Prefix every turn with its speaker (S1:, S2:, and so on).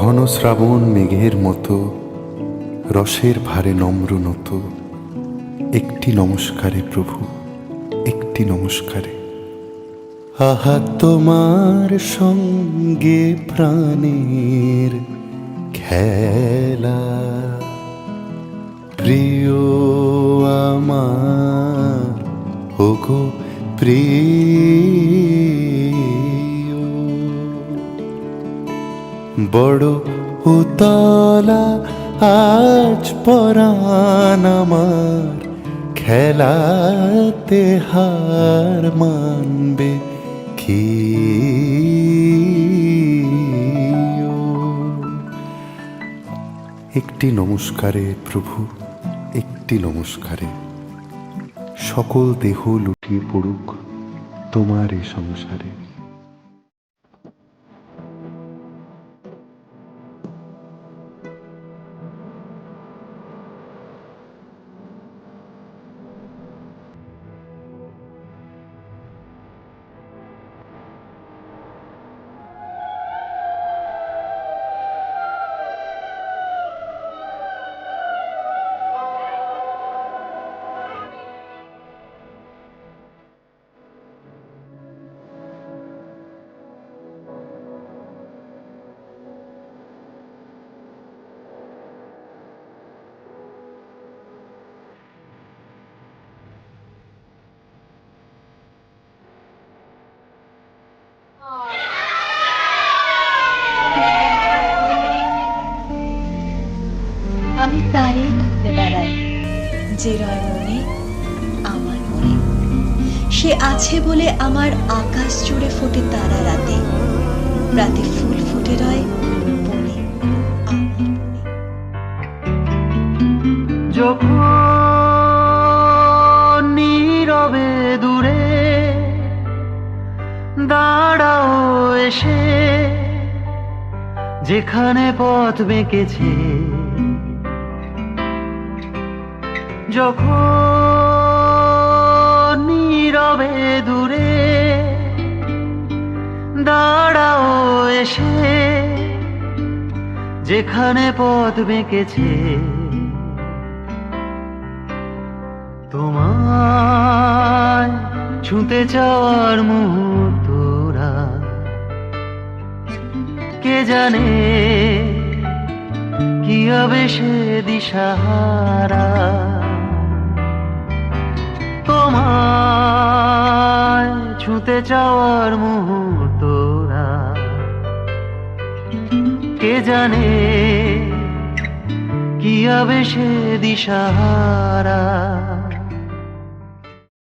S1: ঘন শ্রাবণ মেঘের মতো রসের ভারে নম্র নত, একটি নমস্কারে প্রভু, একটি নমস্কারে। আহা তোমার সঙ্গে প্রাণের খেলা, প্রিয় আমার ওগো প্রিয়, বড় উতলা আজ পরাণ আমার, খেলাতে হার মানবে কি? একটি নমস্কারে প্রভু, একটি নমস্কারে, সকল দেহ লুটিয়ে পড়ুক তোমার এই সংসারে।
S2: আমি তারই ঘুরে বেড়াই, যে রয় মনে আমার মনে। সে আছে বলে আমার আকাশ জুড়ে ফোটে তারা রাতে, রাতে ফুল ফুটে রয় বনে, আমার বনে।
S3: যখন নীরবে দূরে দাঁড়াও এসে, যেখানে পথ বেঁকেছে, যখন নীরবে দূরে দাঁড়াও এসে, যেখানে পথ বেঁকেছে, তোমায় ছুঁতে চাওয়ার মুহূর্তরা কে জানে কি হবে সে দিশাহারা। তোমায় ছুঁতে চাওয়ার মুহূর্তরা কে জানে কি হবে সে দিশাহারা।